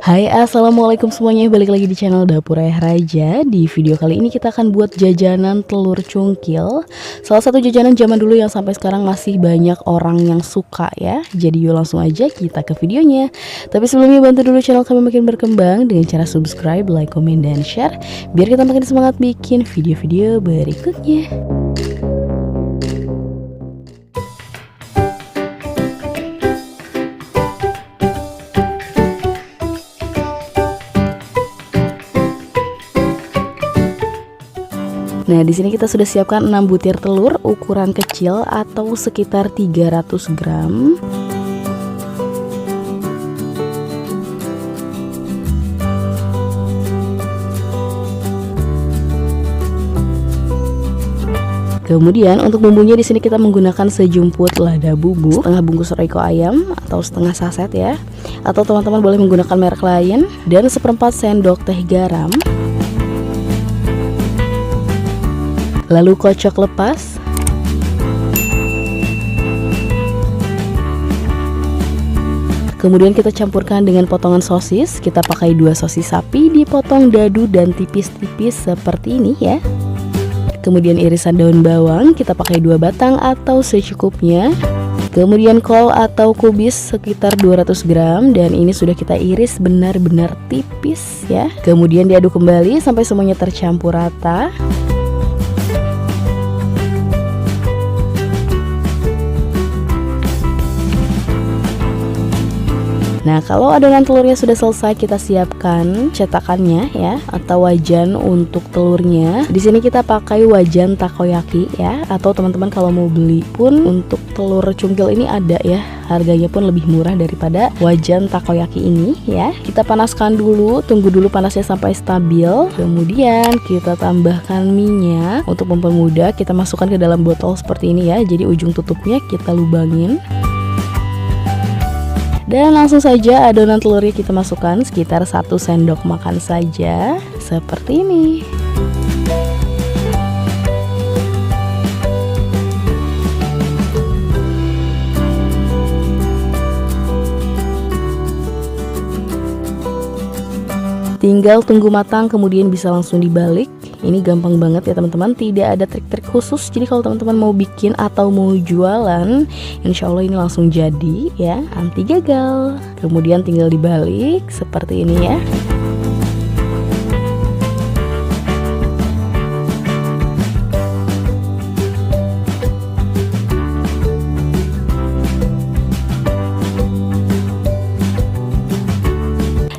Hai, assalamualaikum semuanya, balik lagi di channel Dapur Ayah Raja. Di video kali ini kita akan buat jajanan telur cungkil, salah satu jajanan zaman dulu yang sampai sekarang masih banyak orang yang suka ya. Jadi yuk langsung aja kita ke videonya. Tapi sebelumnya bantu dulu channel kami makin berkembang dengan cara subscribe, like, komen, dan share, biar kita makin semangat bikin video-video berikutnya. Nah, di sini kita sudah siapkan 6 butir telur ukuran kecil atau sekitar 300 gram. Kemudian untuk bumbunya di sini kita menggunakan sejumput lada bubuk, setengah bungkus royco ayam atau setengah saset ya. Atau teman-teman boleh menggunakan merek lain, dan seperempat sendok teh garam. Lalu kocok lepas. Kemudian kita campurkan dengan potongan sosis. Kita pakai 2 sosis sapi dipotong dadu dan tipis-tipis seperti ini ya. Kemudian irisan daun bawang kita pakai 2 batang atau secukupnya. Kemudian kol atau kubis sekitar 200 gram, dan ini sudah kita iris benar-benar tipis ya. Kemudian diaduk kembali sampai semuanya tercampur rata. Nah, kalau adonan telurnya sudah selesai, kita siapkan cetakannya ya, atau wajan untuk telurnya. Di sini kita pakai wajan takoyaki ya, atau teman-teman kalau mau beli pun untuk telur cungkil ini ada ya, harganya pun lebih murah daripada wajan takoyaki ini ya. Kita panaskan dulu, tunggu dulu panasnya sampai stabil. Kemudian kita tambahkan minyak. Untuk mempermudah, kita masukkan ke dalam botol seperti ini ya. Jadi ujung tutupnya kita lubangin. Dan langsung saja adonan telurnya kita masukkan sekitar 1 sendok makan saja, seperti ini. Tinggal tunggu matang, kemudian bisa langsung dibalik. Ini gampang banget ya teman-teman, tidak ada trik-trik khusus. Jadi kalau teman-teman mau bikin atau mau jualan, insya Allah ini langsung jadi ya, anti gagal. Kemudian tinggal dibalik seperti ini ya.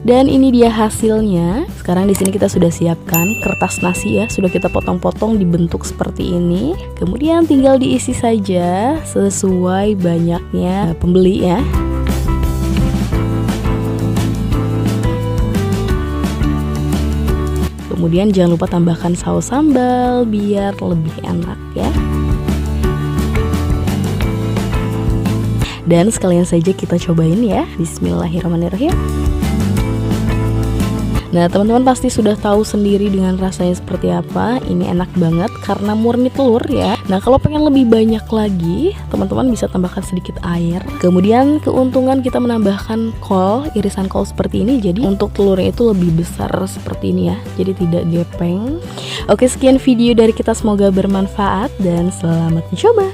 Dan ini dia hasilnya. Sekarang di sini kita sudah siapkan kertas nasi ya, sudah kita potong-potong dibentuk seperti ini. Kemudian tinggal diisi saja sesuai banyaknya pembeli ya. Kemudian jangan lupa tambahkan saus sambal biar lebih enak ya. Dan sekalian saja kita cobain ya. Bismillahirrahmanirrahim. Nah, teman-teman pasti sudah tahu sendiri dengan rasanya seperti apa. Ini enak banget karena murni telur ya. Nah, kalau pengen lebih banyak lagi, teman-teman bisa tambahkan sedikit air. Kemudian keuntungan kita menambahkan kol, irisan kol seperti ini. Jadi untuk telurnya itu lebih besar seperti ini ya. Jadi tidak gepeng. Oke, sekian video dari kita, semoga bermanfaat dan selamat mencoba.